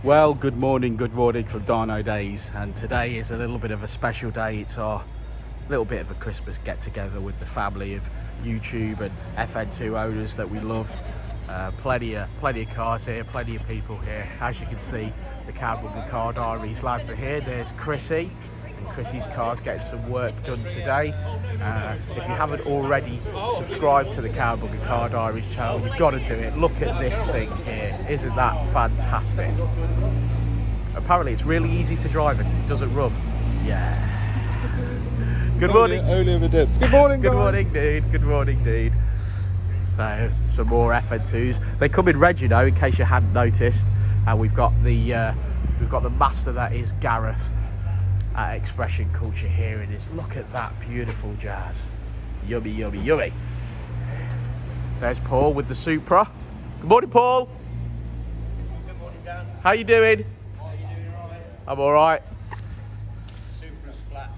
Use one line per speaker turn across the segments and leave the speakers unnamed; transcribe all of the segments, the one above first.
Well, good morning from Dynodaze, and today is a little bit of a special day. It's our little bit of a Christmas get-together with the family of YouTube and FN2 owners that we love. Plenty of cars here, plenty of people here. As you can see, the Cowboy Car Diaries lads are here. There's Chrissy, and Chrissy's car's getting some work done today. If you haven't already subscribed to the Cowboy Car Diaries channel, you've got to do it. Look at this thing here. Isn't that fantastic? Apparently it's really easy to drive and it doesn't rub. Yeah. Good morning.
Only over dips. Good morning,
Good
guys.
morning, dude. Good morning, dude. So, some more FN2s. They come in red, you know, in case you hadn't noticed. And we've got the master that is Gareth at Expression Culture here. And look at that beautiful jazz. Yummy, yummy, yummy. There's Paul with the Supra. Good morning, Paul.
Good morning, Dan.
How you doing?
Are you doing all right?
I'm all right.
Supra's flat.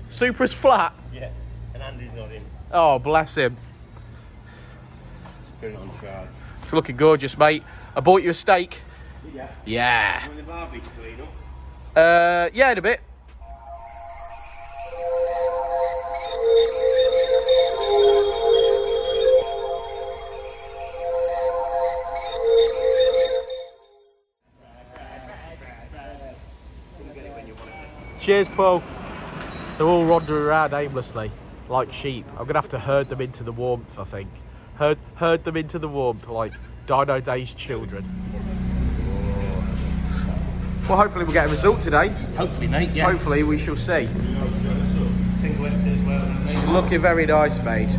Supra's flat.
Yeah, and Andy's not in.
Oh, bless him.
Going on charge.
It's looking gorgeous, mate. I bought you a steak.
Yeah.
Yeah.
When the barbie to clean up.
Yeah, in a bit. Cheers, Paul. They're all wandering around aimlessly, like sheep. I'm gonna have to herd them into the warmth, I think. Herd them into the warmth, like Dynodaze children. Well, hopefully we'll get a result today.
Hopefully, mate, yes.
Hopefully we shall see.
Single exit as well.
Looking very nice, mate.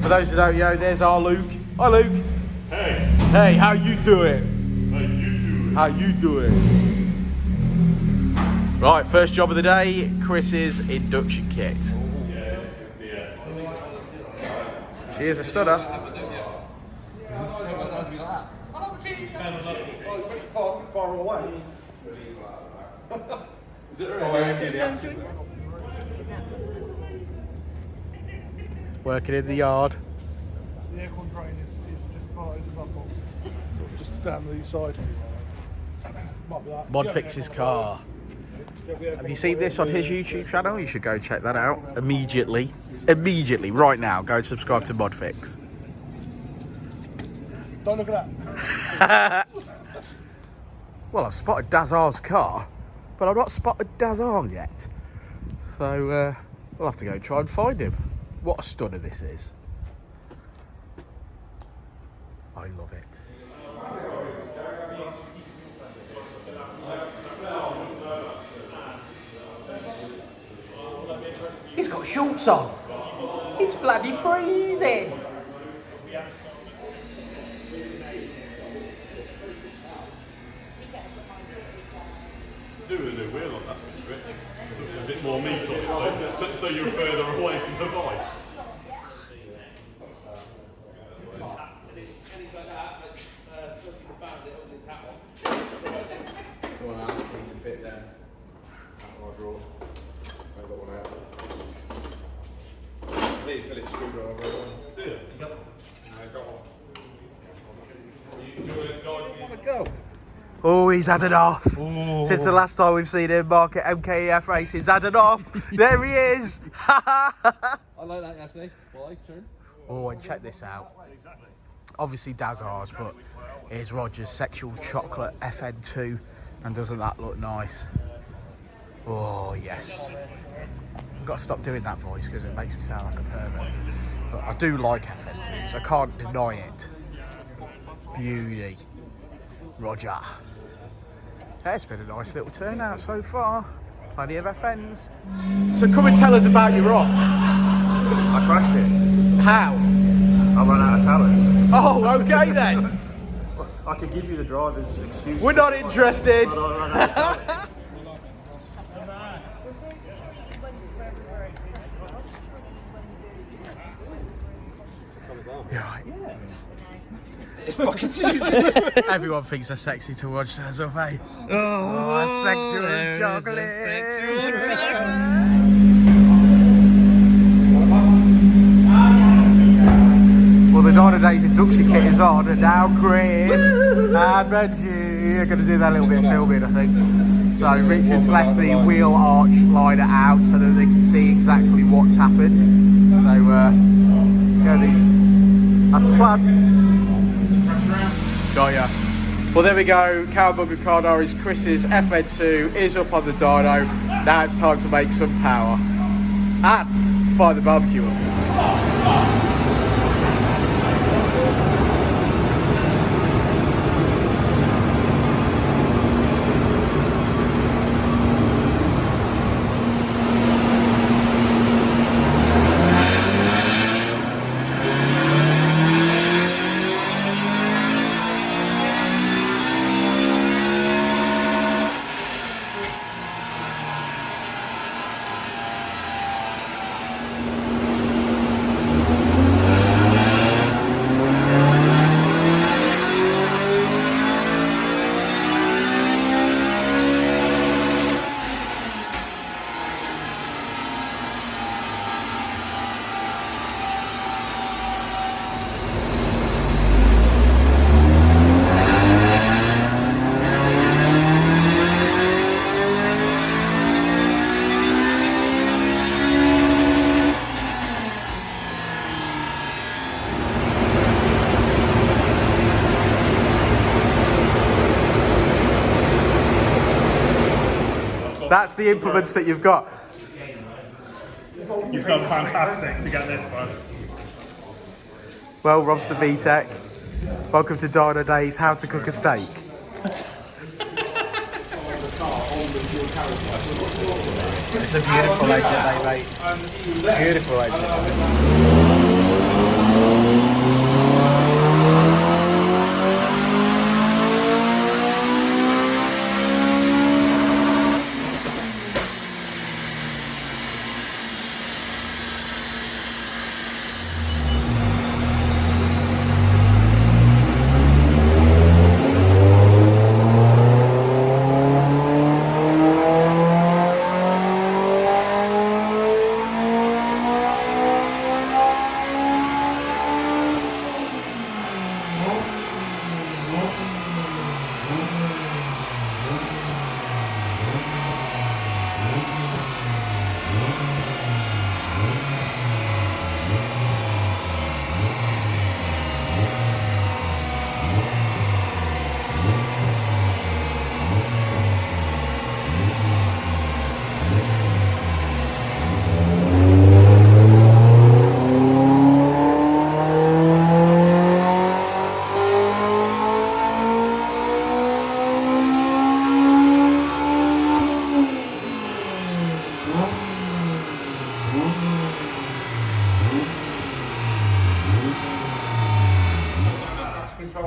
For those who don't know, there's our Luke. Hi, Luke.
Hey,
Hey, how you doing?
how you doing?
How you doing? Right, first job of the day, Chris's induction kit. She is a stunner.
Far away.
Working in the yard.
The aircon drain is just part of the bubble. Just down the side. Might be that.
Modfix's car. Have you seen this on his YouTube channel? You should go check that out immediately. Immediately, right now, go and subscribe to Modfix.
Don't look at that.
Well, I've spotted Dazar's car, but I've not spotted Dazar yet. So we'll have to go try and find him. What a stunner this is. I love it. He's got shorts on. It's bloody freezing.
Do a new wheel on that bit, Rich. So it's a bit more meat on it, so you're further away from the vice.
One out, need to fit them. Out of our drawer. I've got one out. I need a Phillips screwdriver.
Do you?
No, I've got one.
Go.
Oh, he's had it off. Since the last time we've seen him, Mark at MKEFRacing's had it off. There he is.
I like that, actually. Why? Turn.
Oh, and check this out. Obviously Dazar's, but here's Roger's Sexual Chocolate FN2. And doesn't that look nice? Oh, yes. I've got to stop doing that voice because it makes me sound like a pervert. But I do like FN2s. I can't deny it. Beauty. Roger. Yeah, it's been a nice little turnout so far. Plenty of FNs. So come and tell us about your off.
I crashed it.
How?
I ran out of talent.
Oh, okay then.
I could give you the driver's excuse.
We're not interested.
I ran out of talent.
Yeah. It's fucking everyone thinks they're sexy to watch, does they? Oh, sexual chocolate. Well, the Dynodaze induction kit is on, and now Chris and Benji are going to do that little bit of filming, I think. So Richard's left the wheel arch liner out so that they can see exactly what's happened. So, yeah, that's the plan. Got ya. Well, there we go. Cowabunga Cardaris Chris's FN2 is up on the dyno. Now it's time to make some power and fire the barbecue up. That's the implements that you've got.
You've done fantastic to get this one.
Well, Robstervtec, welcome to Dynodaze How to Cook a Steak. It's a beautiful engine they made. Beautiful engine.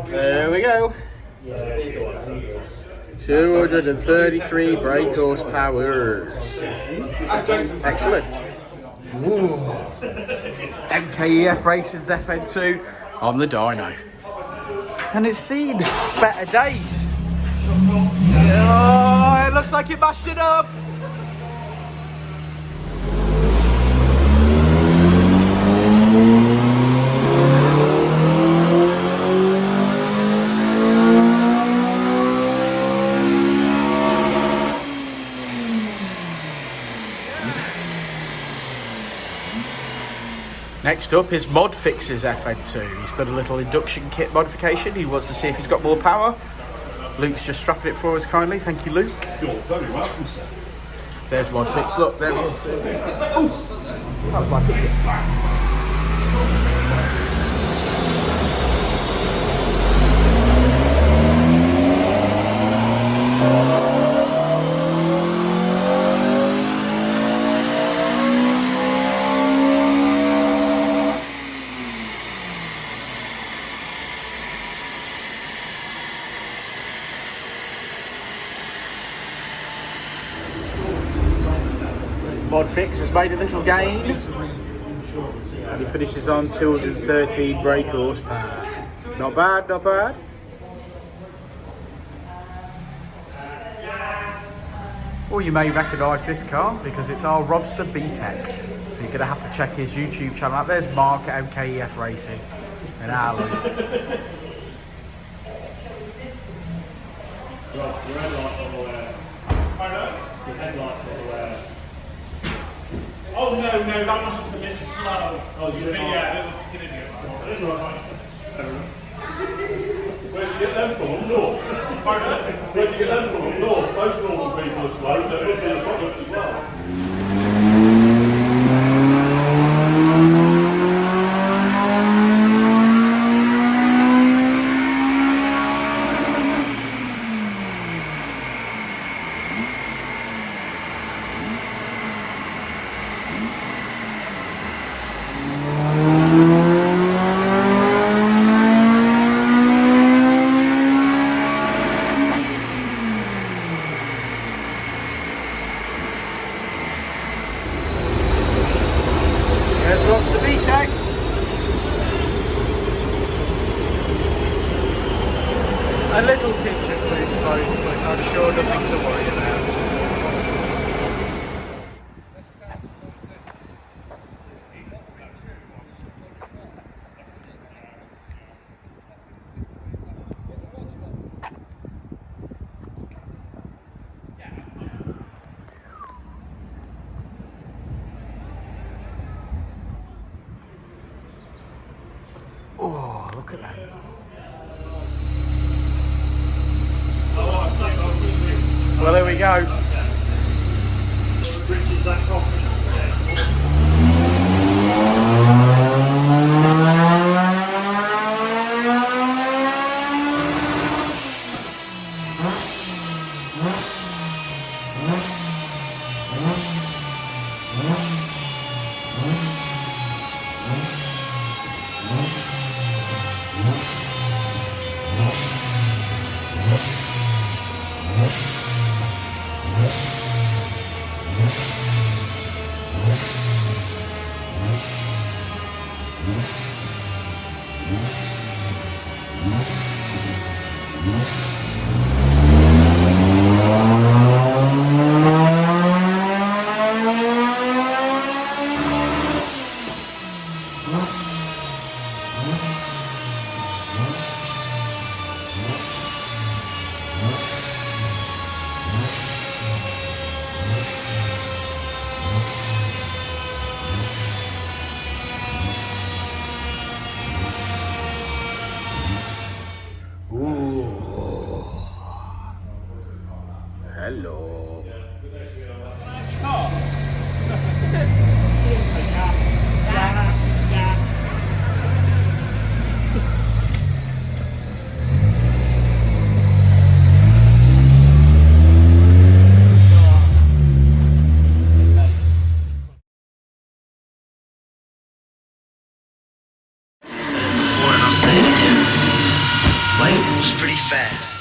There we go. 233 brake horsepower. Excellent. Ooh. MKEFRacing's FN2 on the dyno. And it's seen better days. Oh, it looks like you mashed it up. Next up is Modfix's FN2. He's done a little induction kit modification. He wants to see if he's got more power. Luke's just strapping it for us kindly. Thank you, Luke.
You're very welcome, sir.
There's Modfix. Look, there he is. Oh, that was my tickets. Modfix has made a little gain and he finishes on 213 brake horsepower. Not bad, not bad. Well, you may recognise this car because it's our Robstervtec. So you're going to have to check his YouTube channel out. There's Mark at MKEFRacing. An alloy.
Well, your headlights on the way. Pardon? Your headlights on the way. Oh no, that was just a bit slow. Oh, you did? Yeah, a little fucking idiot.
Where did you get them from? Up north?
Pardon?
Where did you get them from? Up north? Most northern people are slow, so it must be a problem as well.
There's Robstervtec. A little tinge of blue smoke, but I'm sure nothing to worry about. Oh, look at that. Well, there we go.
Richard's that confident.
Hello.
Before and I'll say it again. Life moves pretty fast.